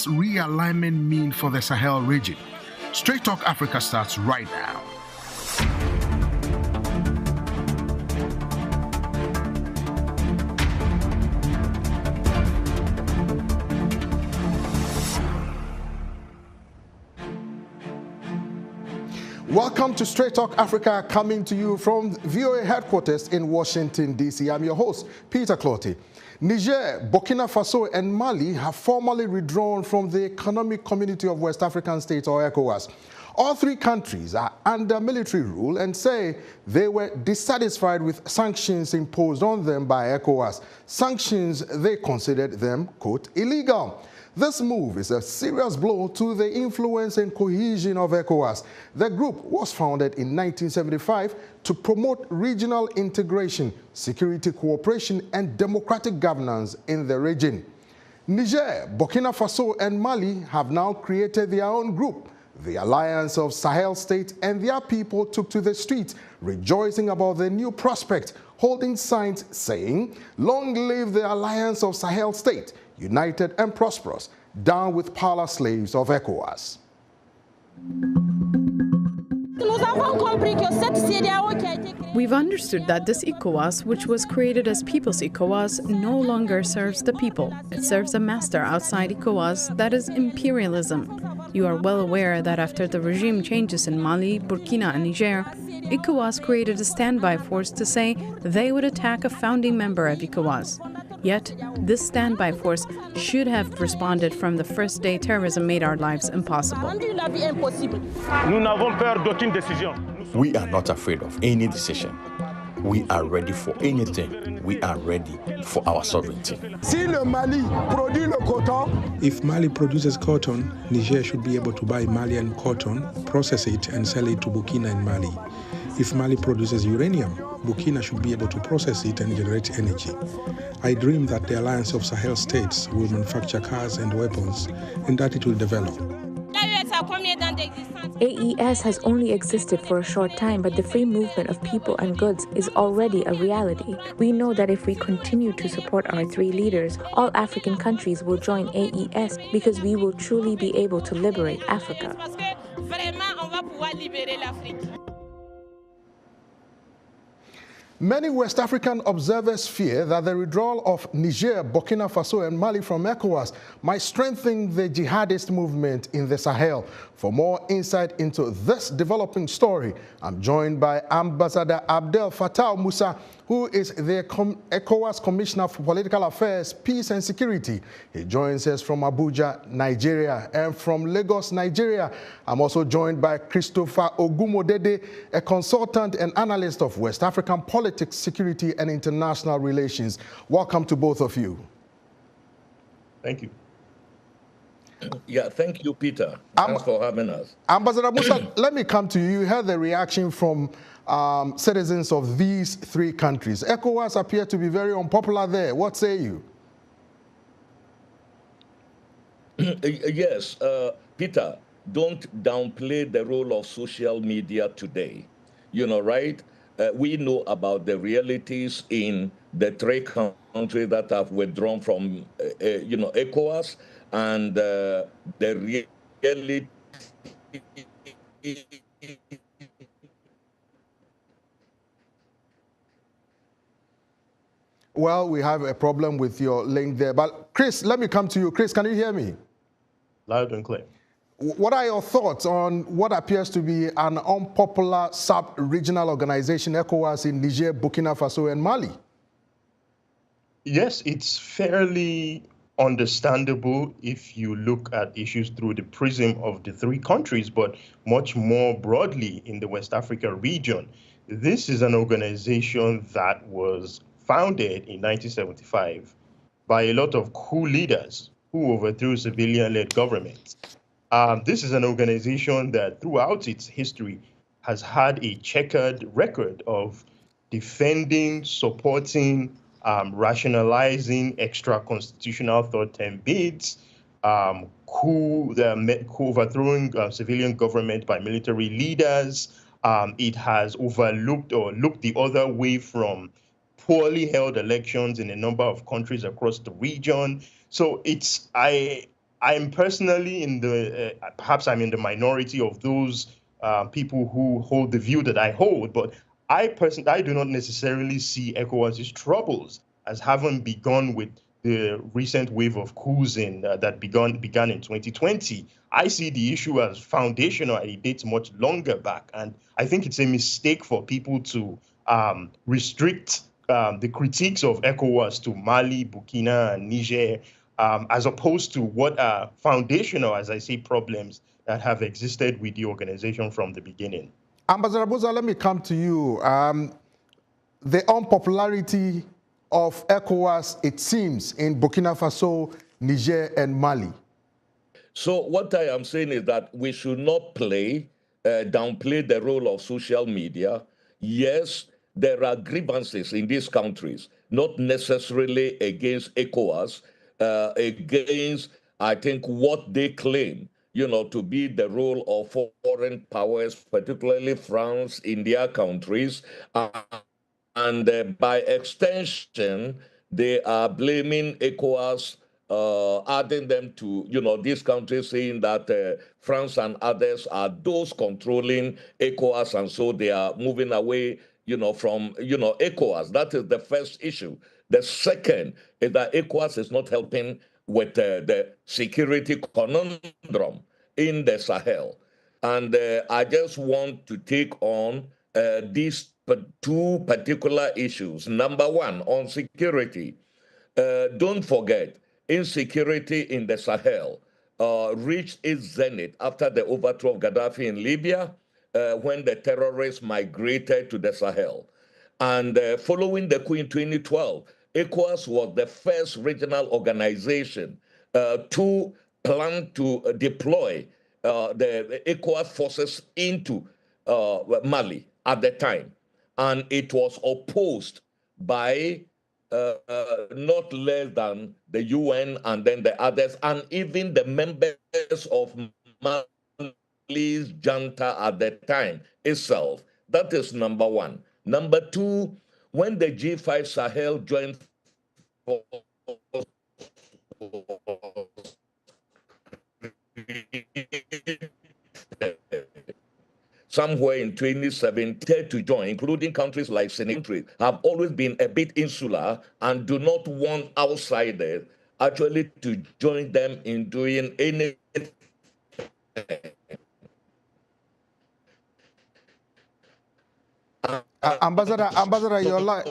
realignment mean for the Sahel region? Straight Talk Africa starts right now. Welcome to Straight Talk Africa, coming to you from VOA headquarters in Washington, D.C. I'm your host, Peter Clottey. Niger, Burkina Faso and Mali have formally withdrawn from the Economic Community of West African States, or ECOWAS. All three countries are under military rule and say they were dissatisfied with sanctions imposed on them by ECOWAS. Sanctions they considered them, quote, illegal. This move is a serious blow to the influence and cohesion of ECOWAS. The group was founded in 1975 to promote regional integration, security cooperation, and democratic governance in the region. Niger, Burkina Faso, and Mali have now created their own group, the Alliance of Sahel States, and their people took to the streets, rejoicing about the new prospect, holding signs saying, "Long live the Alliance of Sahel States, united and prosperous, down with parlor slaves of ECOWAS." We've understood that this ECOWAS, which was created as People's ECOWAS, no longer serves the people. It serves a master outside ECOWAS, that is imperialism. You are well aware that after the regime changes in Mali, Burkina and Niger, ECOWAS created a standby force to say they would attack a founding member of ECOWAS. Yet, this standby force should have responded from the first day terrorism made our lives impossible. We are not afraid of any decision. We are ready for anything. We are ready for our sovereignty. If Mali produces cotton, Niger should be able to buy Malian cotton, process it, and sell it to Burkina and Mali. If Mali produces uranium, Burkina should be able to process it and generate energy. I dream that the Alliance of Sahel States will manufacture cars and weapons, and that it will develop. AES has only existed for a short time, but the free movement of people and goods is already a reality. We know that if we continue to support our three leaders, all African countries will join AES because we will truly be able to liberate Africa. Many West African observers fear that the withdrawal of Niger, Burkina Faso and Mali from ECOWAS might strengthen the jihadist movement in the Sahel. For more insight into this developing story, I'm joined by Ambassador Abdel-Fatau Musah, who is the ECOWAS Commissioner for Political Affairs, Peace and Security. He joins us from Abuja, Nigeria, and from Lagos, Nigeria. I'm also joined by Christopher Ogunmodede, a consultant and analyst of West African politics, security, and international relations. Welcome to both of you. Thank you. Yeah, thank you, Peter. Thanks for having us. Ambassador Musah, let me come to you. You heard the reaction from citizens of these three countries. ECOWAS appear to be very unpopular there. What say you? Yes, Peter, don't downplay the role of social media today. You know, right? We know about the realities in the three countries that have withdrawn from, ECOWAS, and the reality. Well, we have a problem with your link there. But Chris, let me come to you. Chris, can you hear me? Loud and clear. What are your thoughts on what appears to be an unpopular sub-regional organization, ECOWAS, in Niger, Burkina Faso, and Mali? Yes, it's fairly understandable if you look at issues through the prism of the three countries, but much more broadly in the West Africa region. This is an organization that was founded in 1975 by a lot of coup leaders who overthrew civilian-led governments. This is an organization that throughout its history has had a checkered record of defending, supporting, rationalizing extra-constitutional third-term bids, overthrowing civilian government by military leaders. It has overlooked or looked the other way from poorly held elections in a number of countries across the region. So I'm personally in the, perhaps I'm in the minority of those people who hold the view that I hold, but I do not necessarily see ECOWAS's troubles as having begun with the recent wave of coups that began in 2020. I see the issue as foundational. It dates much longer back, and I think it's a mistake for people to restrict the critiques of ECOWAS to Mali, Burkina, and Niger, as opposed to what are foundational, as I say, problems that have existed with the organization from the beginning. Ambassador Musah, let me come to you. The unpopularity of ECOWAS, it seems, in Burkina Faso, Niger, and Mali. So what I am saying is that we should not downplay the role of social media. Yes, there are grievances in these countries, not necessarily against ECOWAS, against, I think, what they claim, to be the role of foreign powers, particularly France, in their countries. And by extension, they are blaming ECOWAS, adding them to, these countries, saying that France and others are those controlling ECOWAS, and so they are moving away, from, ECOWAS. That is the first issue. The second is that ECOWAS is not helping with the security conundrum in the Sahel. And I just want to take on these two particular issues. Number one, on security. Don't forget, insecurity in the Sahel reached its zenith after the overthrow of Gaddafi in Libya, when the terrorists migrated to the Sahel. And following the coup in 2012, ECOWAS was the first regional organization to plan to deploy the ECOWAS forces into Mali at the time. And it was opposed by not less than the UN and then the others, and even the members of Mali's junta at the time itself. That is number one. Number two, when the G5 Sahel joined somewhere in 2017 to join, including countries like Senegal, have always been a bit insular and do not want outsiders actually to join them in doing anything. Ambassador, your line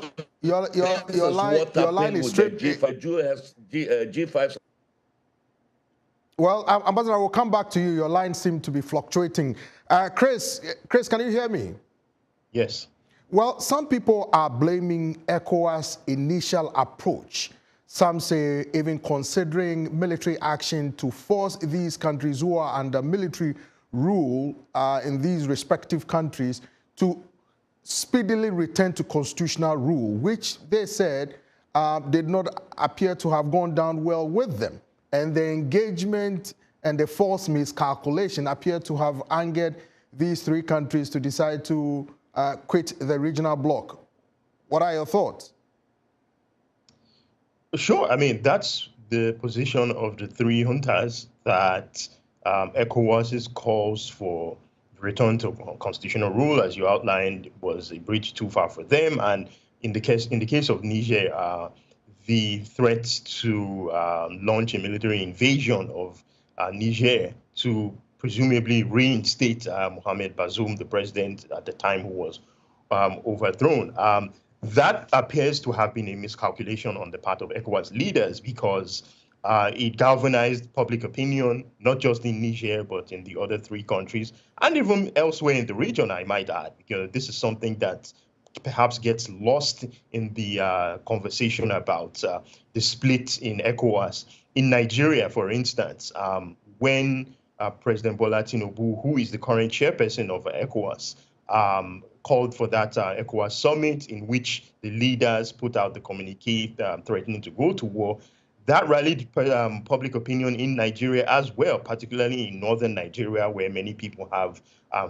is straight. G5. Well, Ambassador, I will come back to you. Your line seemed to be fluctuating. Chris, can you hear me? Yes. Well, some people are blaming ECOWAS' initial approach. Some say even considering military action to force these countries who are under military rule in these respective countries to speedily return to constitutional rule, which they said did not appear to have gone down well with them. And the engagement and the false miscalculation appear to have angered these three countries to decide to quit the regional bloc. What are your thoughts? Sure. I mean, that's the position of the three juntas, that ECOWAS's calls for return to constitutional rule, as you outlined, was a bridge too far for them. And in the case of Niger, the threats to launch a military invasion of Niger to presumably reinstate Mohamed Bazoum, the president at the time who was overthrown. That appears to have been a miscalculation on the part of ECOWAS leaders, because it galvanized public opinion, not just in Niger, but in the other three countries, and even elsewhere in the region, I might add, because this is something that perhaps gets lost in the conversation about the split in ECOWAS. In Nigeria, for instance, when President Bola Tinubu, who is the current chairperson of ECOWAS, called for that ECOWAS summit in which the leaders put out the communique threatening to go to war, that rallied public opinion in Nigeria as well, particularly in northern Nigeria, where many people have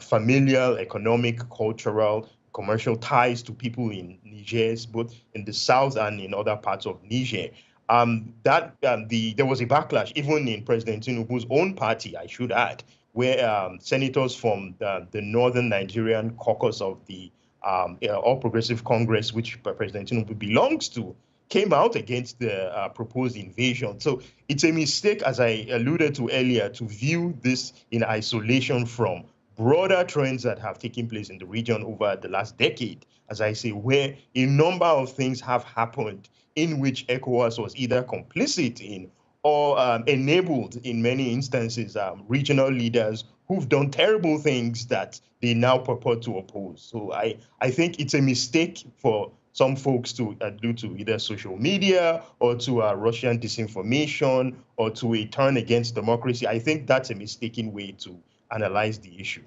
familial, economic, cultural, commercial ties to people in Niger, both in the south and in other parts of Niger. there was a backlash, even in President Tinubu's own party, I should add, where senators from the northern Nigerian caucus of the All Progressive Congress, which President Tinubu belongs to, came out against the proposed invasion. So it's a mistake, as I alluded to earlier, to view this in isolation from broader trends that have taken place in the region over the last decade, as I say, where a number of things have happened in which ECOWAS was either complicit in or enabled, in many instances, regional leaders who've done terrible things that they now purport to oppose. So I think it's a mistake for some folks to allude to either social media or to Russian disinformation or to a turn against democracy. I think that's a mistaken way to analyze the issue.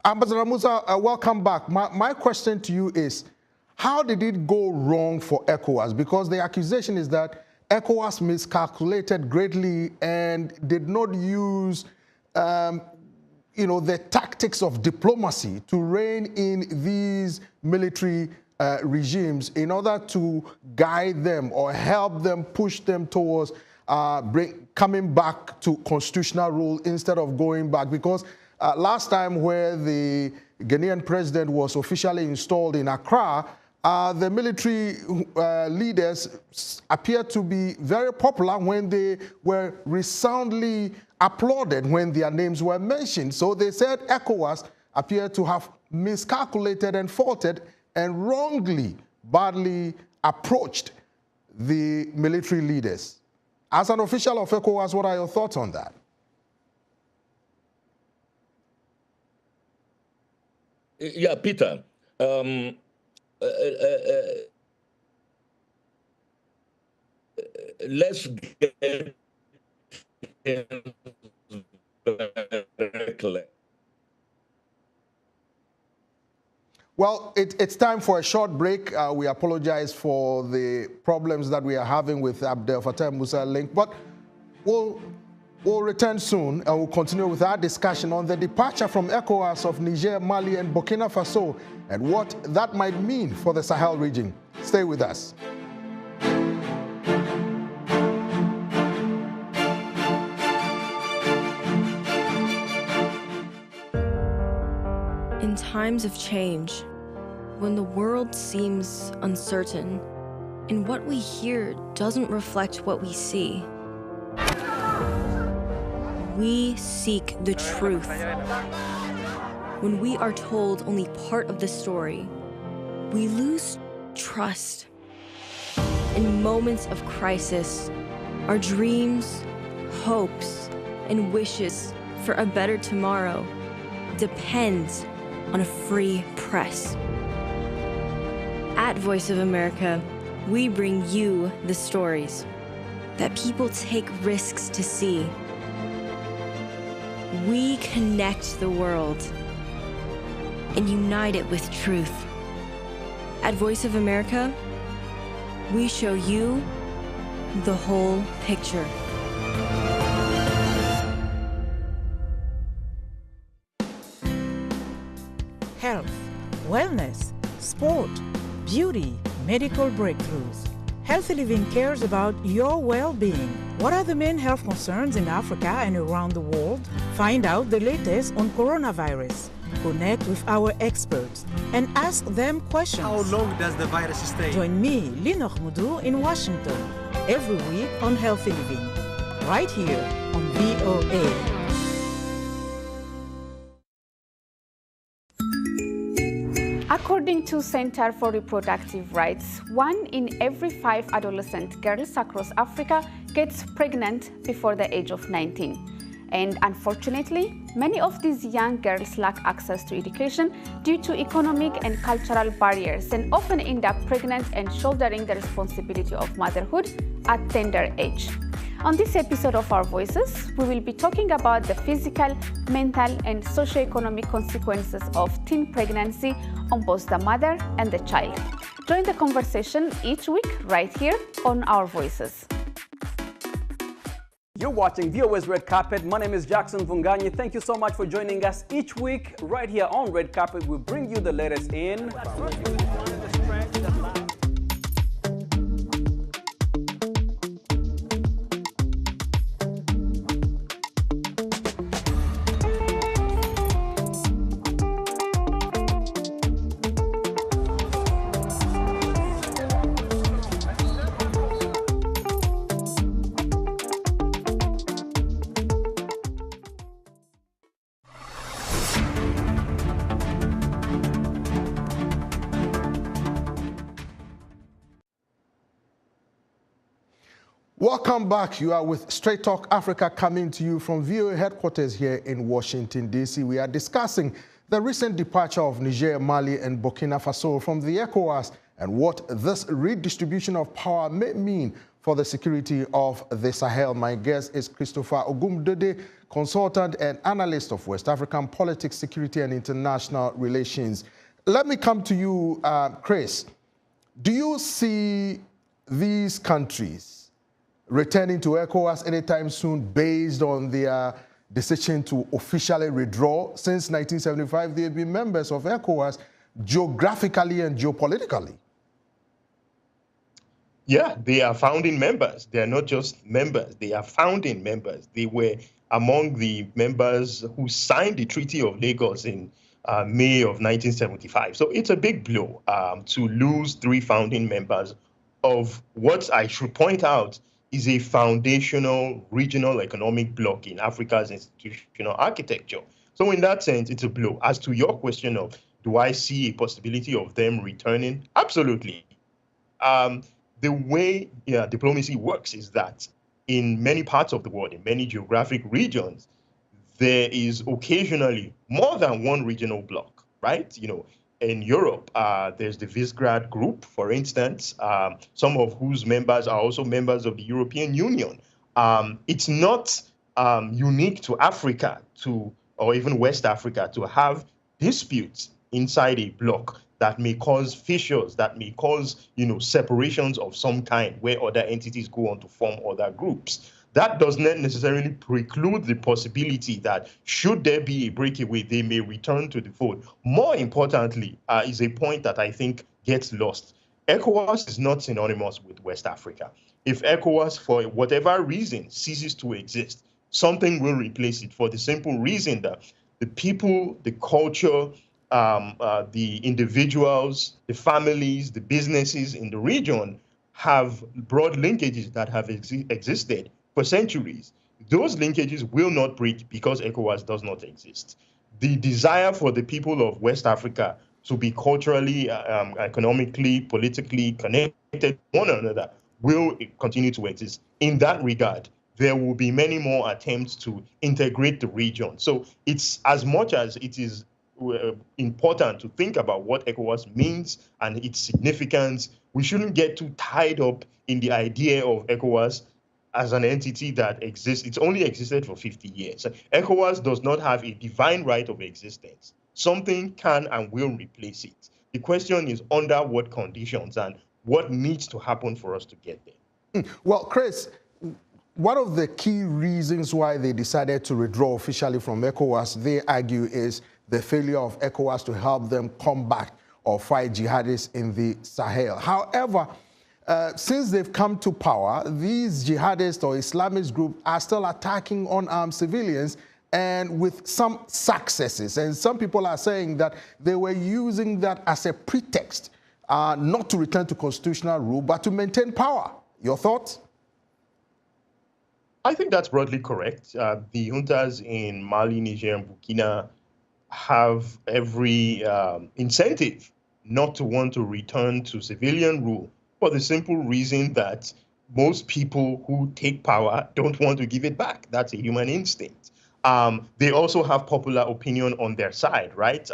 Ambassador Musah, welcome back. My question to you is, how did it go wrong for ECOWAS? Because the accusation is that ECOWAS miscalculated greatly and did not use the tactics of diplomacy to rein in these military regimes in order to guide them or help them, push them towards coming back to constitutional rule instead of going back. Because last time where the Ghanaian president was officially installed in Accra, the military leaders appeared to be very popular when they were resoundly applauded when their names were mentioned. So they said ECOWAS appeared to have miscalculated and faulted and wrongly, badly approached the military leaders. As an official of ECOWAS, what are your thoughts on that? Yeah, Peter. Let's get directly. Well, it's time for a short break. We apologize for the problems that we are having with Abdel-Fatau Musah link, but we'll return soon and we'll continue with our discussion on the departure from ECOWAS of Niger, Mali, and Burkina Faso and what that might mean for the Sahel region. Stay with us. In times of change, when the world seems uncertain and what we hear doesn't reflect what we see, we seek the truth. When we are told only part of the story, we lose trust. In moments of crisis, our dreams, hopes, and wishes for a better tomorrow depends on a free press. At Voice of America, we bring you the stories that people take risks to see. We connect the world and unite it with truth. At Voice of America, we show you the whole picture. Health, wellness, sport, beauty, medical breakthroughs. Healthy Living cares about your well-being. What are the main health concerns in Africa and around the world? Find out the latest on coronavirus. Connect with our experts and ask them questions. How long does the virus stay? Join me, Lynn Okhmudou, in Washington every week on Healthy Living, right here on VOA. According to Center for Reproductive Rights, 1 in every 5 adolescent girls across Africa gets pregnant before the age of 19. And unfortunately, many of these young girls lack access to education due to economic and cultural barriers and often end up pregnant and shouldering the responsibility of motherhood at tender age. On this episode of Our Voices, we will be talking about the physical, mental, and socioeconomic consequences of teen pregnancy on both the mother and the child. Join the conversation each week right here on Our Voices. You're watching VOA's Red Carpet. My name is Jackson Vunganyi. Thank you so much for joining us each week right here on Red Carpet. We bring you the latest in Welcome back. You are with Straight Talk Africa, coming to you from VOA headquarters here in Washington, D.C. We are discussing the recent departure of Niger, Mali, and Burkina Faso from the ECOWAS and what this redistribution of power may mean for the security of the Sahel. My guest is Christopher Ogunmodede, consultant and analyst of West African politics, security, and international relations. Let me come to you, Chris. Do you see these countries returning to ECOWAS anytime soon based on their decision to officially withdraw? Since 1975, they've been members of ECOWAS geographically and geopolitically. Yeah, they are founding members. They are not just members. They are founding members. They were among the members who signed the Treaty of Lagos in May of 1975. So it's a big blow to lose 3 founding members of what I should point out is a foundational regional economic bloc in Africa's institutional architecture. So in that sense, it's a blow. As to your question of, do I see a possibility of them returning? Absolutely. The way diplomacy works is that in many parts of the world, in many geographic regions, there is occasionally more than one regional bloc, right? You know, in Europe, there's the Visegrad Group, for instance, some of whose members are also members of the European Union. It's not unique to Africa or even West Africa to have disputes inside a bloc that may cause fissures, that may cause, separations of some kind where other entities go on to form other groups. That does not necessarily preclude the possibility that should there be a breakaway, they may return to the fold. More importantly, is a point that I think gets lost. ECOWAS is not synonymous with West Africa. If ECOWAS, for whatever reason, ceases to exist, something will replace it for the simple reason that the people, the culture, the individuals, the families, the businesses in the region have broad linkages that have existed for centuries. Those linkages will not break because ECOWAS does not exist. The desire for the people of West Africa to be culturally, economically, politically connected to one another will continue to exist. In that regard, there will be many more attempts to integrate the region. So it's as much as it is important to think about what ECOWAS means and its significance, we shouldn't get too tied up in the idea of ECOWAS as an entity that exists. It's only existed for 50 years. ECOWAS does not have a divine right of existence. Something can and will replace it. The question is under what conditions and what needs to happen for us to get there. Well, Chris, one of the key reasons why they decided to withdraw officially from ECOWAS, they argue, is the failure of ECOWAS to help them combat or fight jihadists in the Sahel. However, since they've come to power, these jihadists or Islamist groups are still attacking unarmed civilians, and with some successes. And some people are saying that they were using that as a pretext not to return to constitutional rule, but to maintain power. Your thoughts? I think that's broadly correct. The juntas in Mali, Niger, and Burkina have every incentive not to want to return to civilian rule, for the simple reason that most people who take power don't want to give it back. That's a human instinct. They also have popular opinion on their side, right?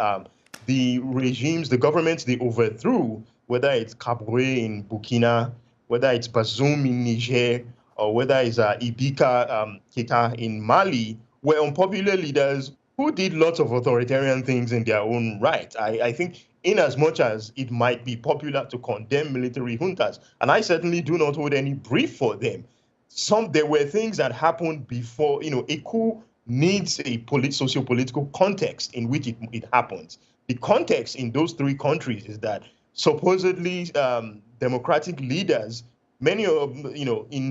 The regimes, the governments they overthrew, whether it's Kaboré in Burkina, whether it's Bazoum in Niger, or whether it's Ibika Keita in Mali, were unpopular leaders who did lots of authoritarian things in their own right. I think in as much as it might be popular to condemn military juntas, and I certainly do not hold any brief for them, there were things that happened before. A coup needs a socio-political context in which it happens. The context in those 3 countries is that supposedly democratic leaders, many of,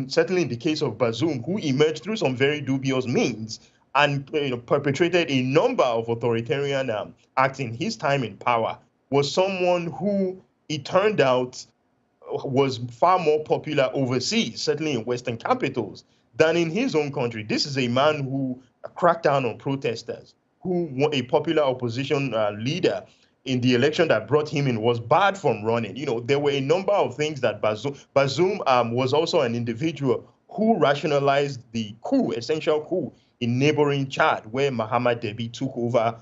certainly in the case of Bazoum, who emerged through some very dubious means and perpetrated a number of authoritarian acts in his time in power, was someone who, it turned out, was far more popular overseas, certainly in Western capitals, than in his own country. This is a man who cracked down on protesters, who a popular opposition leader in the election that brought him in was barred from running. There were a number of things that Bazoum was also an individual who rationalized the coup, essential coup in neighboring Chad, where Mahamat Deby took over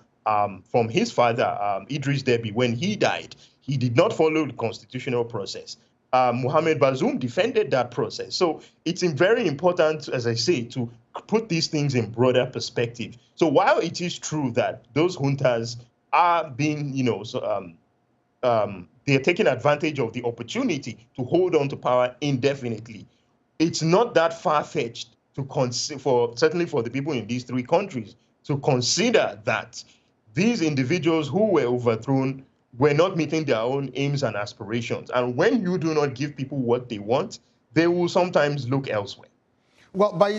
from his father, Idris Deby, when he died. He did not follow the constitutional process. Mohamed Bazoum defended that process. So it's very important, as I say, to put these things in broader perspective. So while it is true that those juntas are being, they're taking advantage of the opportunity to hold on to power indefinitely, it's not that far-fetched to certainly for the people in these three countries, to consider that these individuals who were overthrown were not meeting their own aims and aspirations. And when you do not give people what they want, they will sometimes look elsewhere. Well, but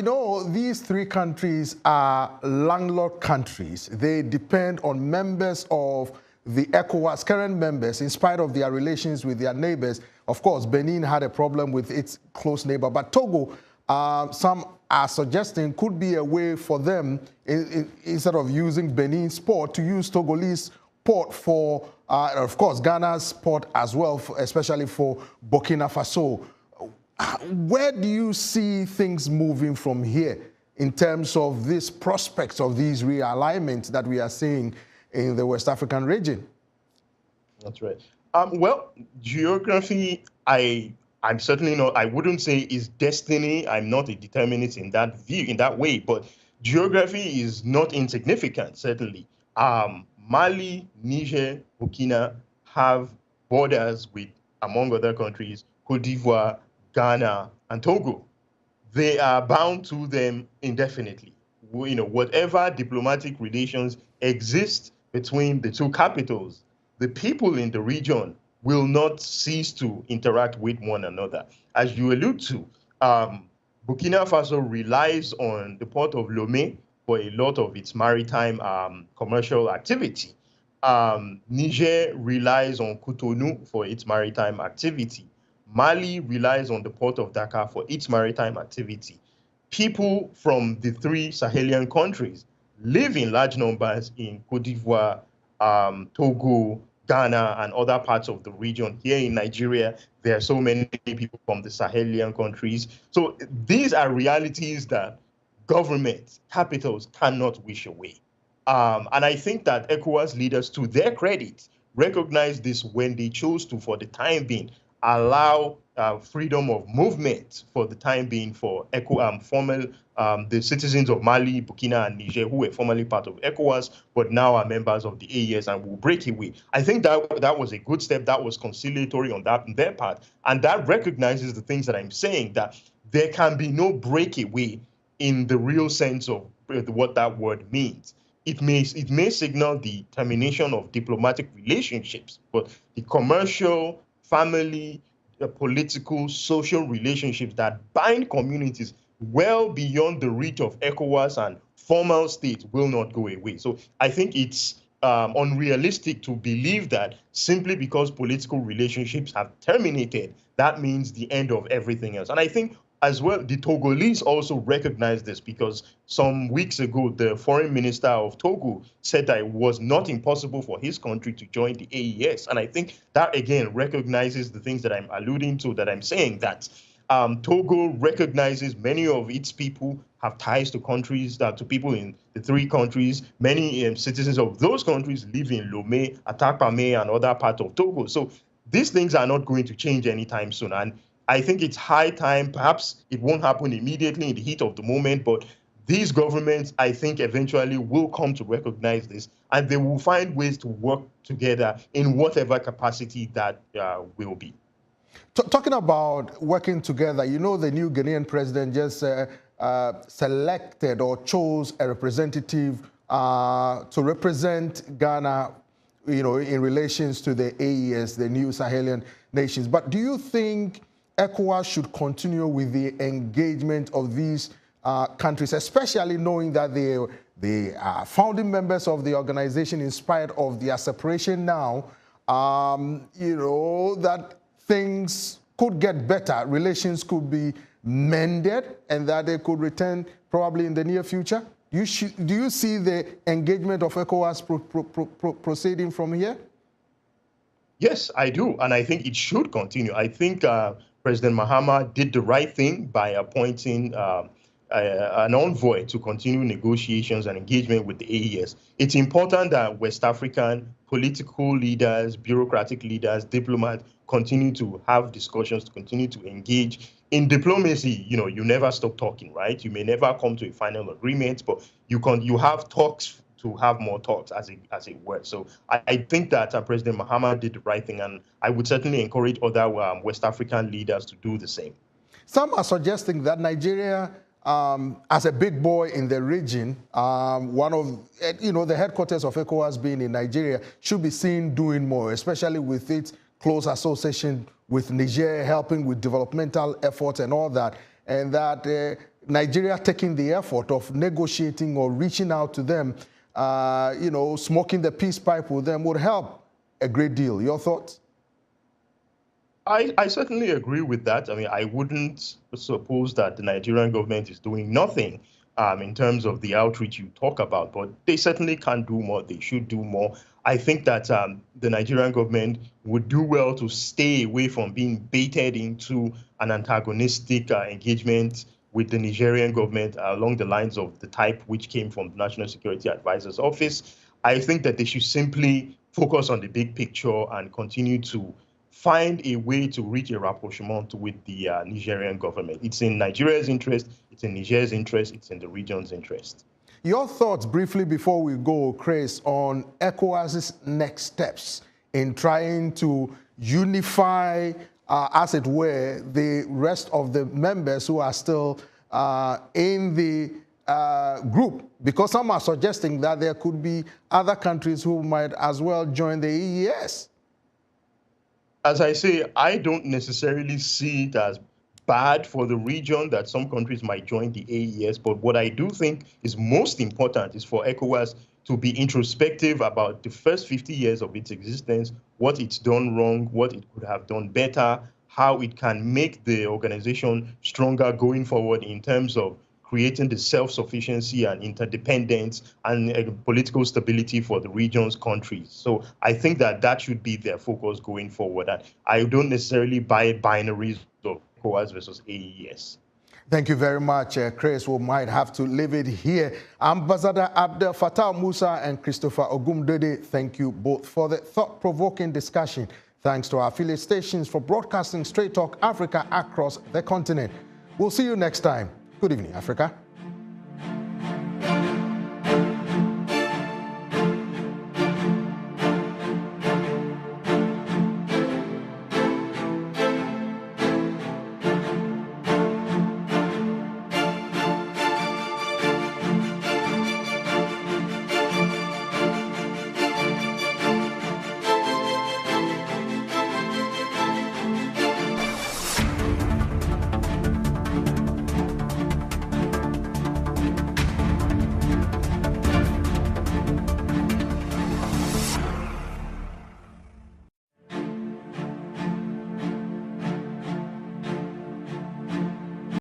these three countries are landlocked countries. They depend on members of the ECOWAS, current members, in spite of their relations with their neighbors. Of course, Benin had a problem with its close neighbor, but Togo, some are suggesting, could be a way for them, instead of using Benin's port, to use Togolese port for, of course, Ghana's port as well, especially for Burkina Faso. Where do you see things moving from here in terms of these prospects of these realignments that we are seeing in the West African region? That's right. Well, geography, I'm certainly not, I wouldn't say is destiny. I'm not a determinist in that view, in that way, but geography is not insignificant, certainly. Mali, Niger, Burkina have borders with, among other countries, Cote d'Ivoire, Ghana, and Togo. They are bound to them indefinitely. Whatever diplomatic relations exist between the two capitals, the people in the region will not cease to interact with one another. As you allude to, Burkina Faso relies on the port of Lomé for a lot of its maritime commercial activity. Niger relies on Cotonou for its maritime activity. Mali relies on the port of Dakar for its maritime activity. People from the three Sahelian countries live in large numbers in Cote d'Ivoire, Togo, Ghana, and other parts of the region. Here in Nigeria, there are so many people from the Sahelian countries. So these are realities that governments, capitals cannot wish away. And I think that ECOWAS leaders, to their credit, recognize this when they chose to, for the time being, allow freedom of movement for the time being for the citizens of Mali, Burkina, and Niger, who were formerly part of ECOWAS, but now are members of the AES and will break away. I think that was a good step. That was conciliatory on their part. And that recognizes the things that I'm saying, that there can be no breakaway in the real sense of what that word means. It may signal the termination of diplomatic relationships, but the commercial, family, the political, social relationships that bind communities well beyond the reach of ECOWAS and formal states will not go away. So I think it's unrealistic to believe that simply because political relationships have terminated, that means the end of everything else. And I think as well, the Togolese also recognize this, because some weeks ago, the foreign minister of Togo said that it was not impossible for his country to join the AES. And I think that, again, recognizes the things that I'm alluding to, that I'm saying that Togo recognizes many of its people have ties to countries, to people in the three countries. Many citizens of those countries live in Lomé, Atakpame, and other parts of Togo. So these things are not going to change anytime soon. And I think it's high time. Perhaps it won't happen immediately in the heat of the moment, but these governments, I think, eventually will come to recognize this, and they will find ways to work together in whatever capacity that will be. Talking about working together, the new Ghanaian president just selected or chose a representative to represent Ghana, in relations to the AES, the new Sahelian nations. But do you think ECOWAS should continue with the engagement of these countries, especially knowing that they are founding members of the organization in spite of their separation now, that things could get better, relations could be mended, and that they could return probably in the near future? Do you see the engagement of ECOWAS proceeding from here? Yes, I do, and I think it should continue. I think President Mahama did the right thing by appointing an envoy to continue negotiations and engagement with the AES. It's important that West African political leaders, bureaucratic leaders, diplomats continue to have discussions, to continue to engage. In diplomacy, you never stop talking, right? You may never come to a final agreement, but you have talks to have more talks, as it were. So I think that President Mahama did the right thing, and I would certainly encourage other West African leaders to do the same. Some are suggesting that Nigeria, as a big boy in the region, one of the headquarters of ECOWAS being in Nigeria, should be seen doing more, especially with its close association with Niger, helping with developmental efforts and all that, and that Nigeria taking the effort of negotiating or reaching out to them, smoking the peace pipe with them would help a great deal. Your thoughts? I certainly agree with that. I mean, I wouldn't suppose that the Nigerian government is doing nothing in terms of the outreach you talk about, but they certainly can do more. They should do more. I think that the Nigerian government would do well to stay away from being baited into an antagonistic engagement with the Nigerian government along the lines of the type which came from the National Security Advisor's Office. I think that they should simply focus on the big picture and continue to find a way to reach a rapprochement with the Nigerian government. It's in Nigeria's interest, it's in Niger's interest, it's in the region's interest. Your thoughts briefly before we go, Chris, on ECOWAS's next steps in trying to unify, as it were, the rest of the members who are still in the group, because some are suggesting that there could be other countries who might as well join the EES. As I say, I don't necessarily see it as bad for the region that some countries might join the AES, but what I do think is most important is for ECOWAS to be introspective about the first 50 years of its existence, what it's done wrong, what it could have done better, how it can make the organization stronger going forward in terms of creating the self-sufficiency and interdependence and political stability for the region's countries. So I think that should be their focus going forward. And I don't necessarily buy binaries of ECOWAS versus AES. Thank you very much, Chris. We might have to leave it here. Ambassador Abdel-Fatau Musah and Christopher Ogunmodede, thank you both for the thought-provoking discussion. Thanks to our affiliate stations for broadcasting Straight Talk Africa across the continent. We'll see you next time. Good evening, Africa.